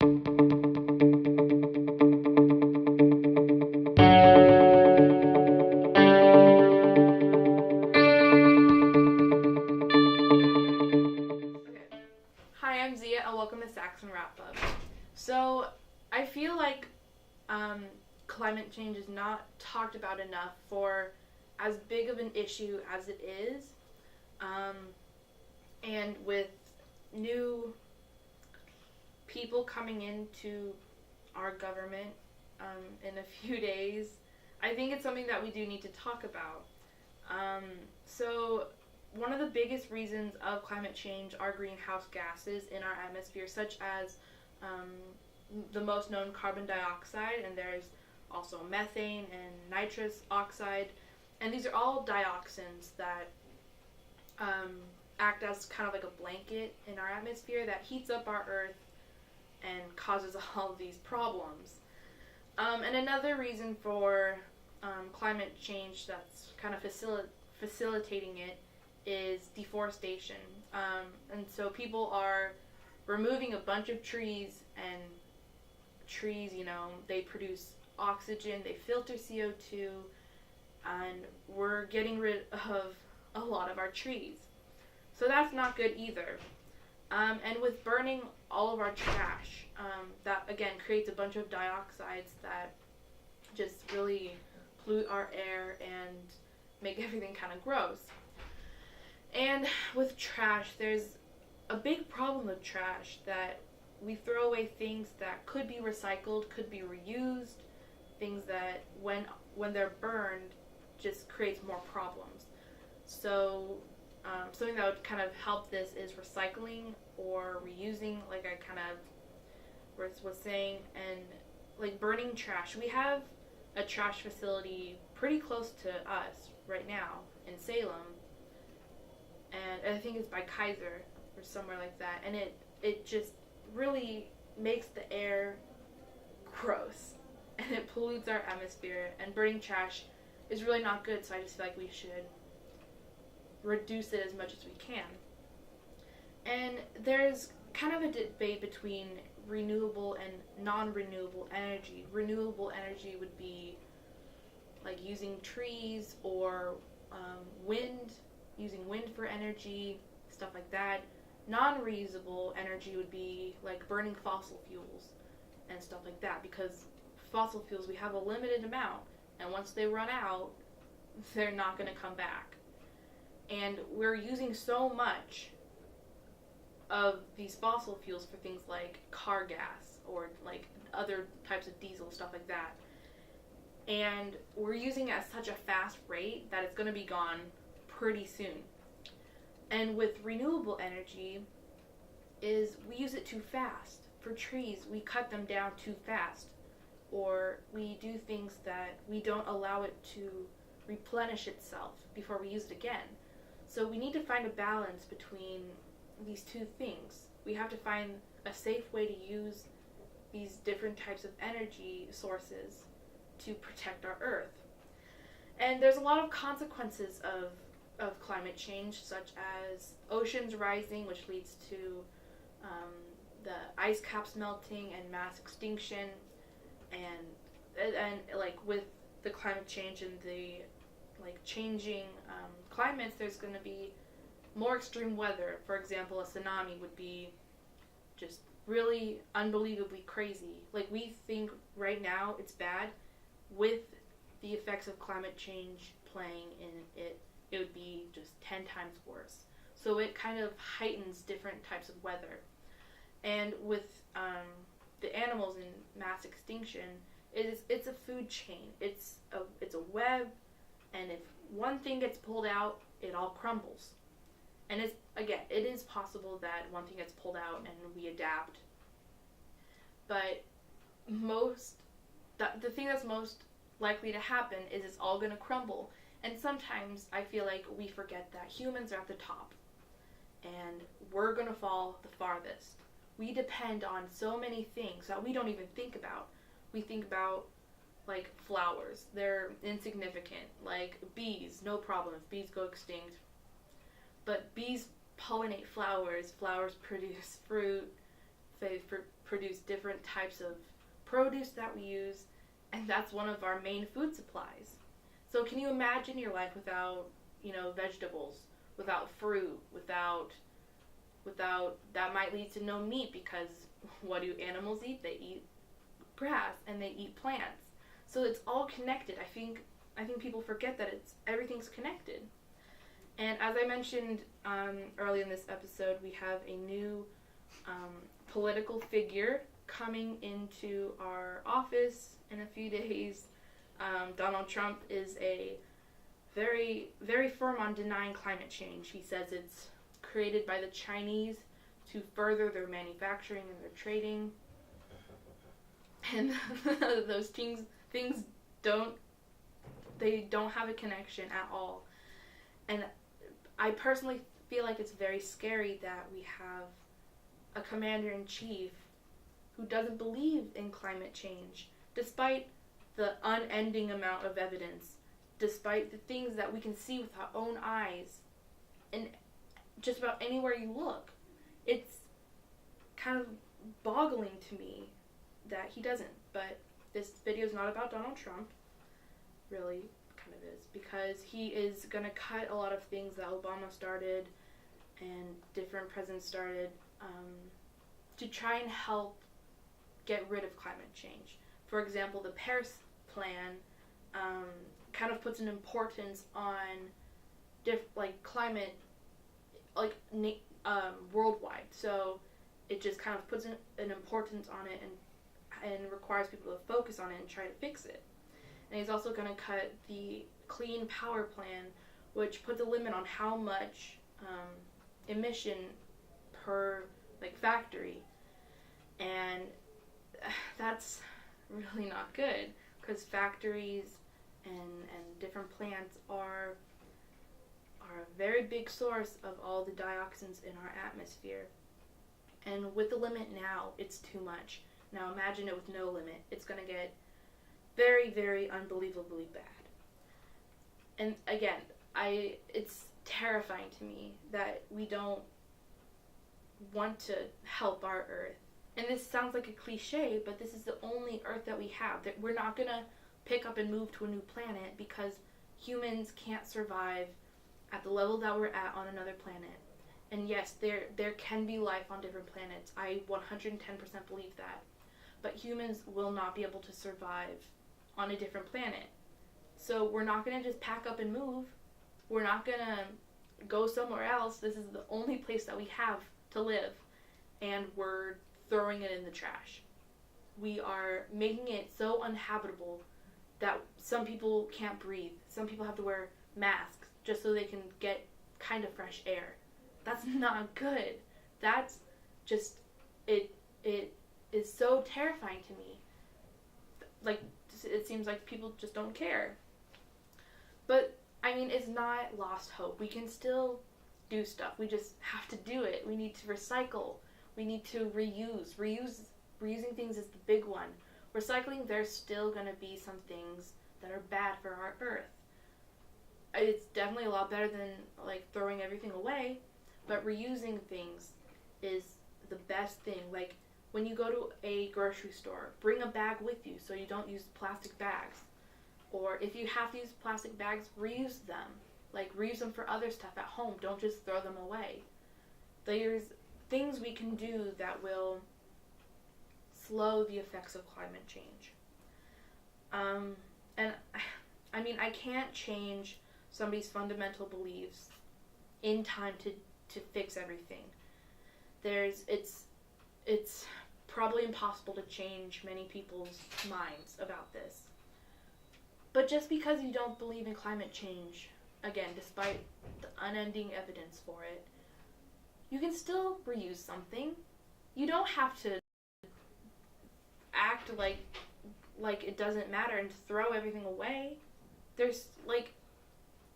Hi, I'm Zia, and welcome to Saxon Wrap Up. So, I feel like climate change is not talked about enough for as big of an issue as it is. And with new people coming into our government in a few days, I think it's something that we do need to talk about. So, one of the biggest reasons of climate change are greenhouse gases in our atmosphere, such as the most known carbon dioxide, and there's also methane and nitrous oxide, and these are all dioxins that act as kind of like a blanket in our atmosphere that heats up our earth and causes all of these problems. And another reason for climate change that's kind of facilitating it is deforestation. And so people are removing a bunch of trees, and trees, they produce oxygen, they filter CO2, and we're getting rid of a lot of our trees. So that's not good either. And with burning all of our trash, that again creates a bunch of dioxides that just really pollute our air and make everything kind of gross. And with trash, there's a big problem with trash that we throw away things that could be recycled, could be reused, things that when they're burned just creates more problems. So something that would kind of help this is recycling or reusing, like I kind of was saying, and like burning trash. We have a trash facility pretty close to us right now in Salem, and I think it's by Kaiser or somewhere like that, and it just really makes the air gross, and it pollutes our atmosphere, and burning trash is really not good, so I just feel like we should reduce it as much as we can. And there's kind of a debate between renewable and non-renewable energy. Renewable energy would be like using trees or wind, using wind for energy, stuff like that. Non-reusable energy would be like burning fossil fuels and stuff like that, because fossil fuels, we have a limited amount, and once they run out, they're not going to come back. And we're using so much of these fossil fuels for things like car gas or like other types of diesel, stuff like that. And we're using it at such a fast rate that it's going to be gone pretty soon. And with renewable energy is we use it too fast. For trees, we cut them down too fast, or we do things that we don't allow it to replenish itself before we use it again. So we need to find a balance between these two things. We have to find a safe way to use these different types of energy sources to protect our Earth. And there's a lot of consequences of climate change, such as oceans rising, which leads to the ice caps melting and mass extinction, and like with the climate change and the like changing climates, there's going to be more extreme weather. For example, a tsunami would be just really unbelievably crazy. Like, we think right now it's bad. With the effects of climate change playing in it, it would be just 10 times worse. So it kind of heightens different types of weather. And with the animals in mass extinction, it's a food chain. It's a web, and if one thing gets pulled out, it all crumbles. And it is possible that one thing gets pulled out and we adapt. But the thing that's most likely to happen is it's all going to crumble. And sometimes I feel like we forget that humans are at the top, and we're going to fall the farthest. We depend on so many things that we don't even think about. We think about, like, flowers. They're insignificant. Like, bees, no problem if bees go extinct. But bees pollinate flowers. Flowers produce fruit. They produce different types of produce that we use, and that's one of our main food supplies. So can you imagine your life without, vegetables, without fruit, without that might lead to no meat, because what do animals eat? They eat grass and they eat plants. So it's all connected. I think people forget that everything's connected. And as I mentioned early in this episode, we have a new political figure coming into our office in a few days. Donald Trump is a very, very firm on denying climate change. He says it's created by the Chinese to further their manufacturing and their trading. And those things don't have a connection at all. And I personally feel like it's very scary that we have a commander-in-chief who doesn't believe in climate change, despite the unending amount of evidence, despite the things that we can see with our own eyes, and just about anywhere you look. It's kind of boggling to me that he doesn't. But this video is not about Donald Trump. Really, kind of is, because he is going to cut a lot of things that Obama started and different presidents started to try and help get rid of climate change. For example, the Paris Plan kind of puts an importance on climate, worldwide. So it just kind of puts an importance on it and requires people to focus on it and try to fix it. And he's also going to cut the Clean Power Plan, which puts a limit on how much emission per factory. And that's really not good, because factories and different plants are a very big source of all the dioxins in our atmosphere. And with the limit now, it's too much. Now imagine it with no limit. It's going to get very, very unbelievably bad. And again, it's terrifying to me that we don't want to help our Earth. And this sounds like a cliche, but this is the only Earth that we have. That we're not going to pick up and move to a new planet, because humans can't survive at the level that we're at on another planet. And yes, there can be life on different planets. I 110% believe that. But humans will not be able to survive on a different planet. So we're not going to just pack up and move. We're not going to go somewhere else. This is the only place that we have to live. And we're throwing it in the trash. We are making it so uninhabitable that some people can't breathe. Some people have to wear masks just so they can get kind of fresh air. That's not good. That's just, it is so terrifying to me. It seems like people just don't care. But, it's not lost hope. We can still do stuff. We just have to do it. We need to recycle. We need to reuse. Reusing things is the big one. Recycling, there's still going to be some things that are bad for our Earth. It's definitely a lot better than throwing everything away, but reusing things is the best thing. When you go to a grocery store, bring a bag with you so you don't use plastic bags. Or if you have to use plastic bags, reuse them. Reuse them for other stuff at home. Don't just throw them away. There's things we can do that will slow the effects of climate change. I can't change somebody's fundamental beliefs in time to fix everything. It's probably impossible to change many people's minds about this. But just because you don't believe in climate change, again, despite the unending evidence for it, you can still reuse something. You don't have to act like it doesn't matter and throw everything away. There's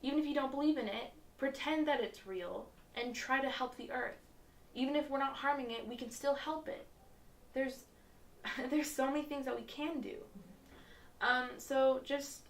even if you don't believe in it, pretend that it's real and try to help the Earth. Even if we're not harming it, we can still help it. There's so many things that we can do. So just,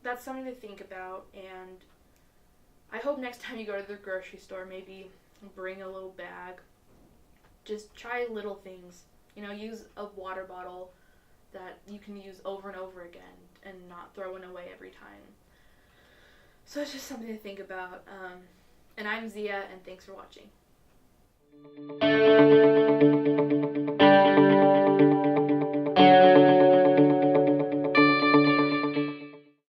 that's something to think about, and I hope next time you go to the grocery store, maybe bring a little bag. Just try little things. Use a water bottle that you can use over and over again and not throw it away every time. So it's just something to think about. And I'm Zia, and thanks for watching.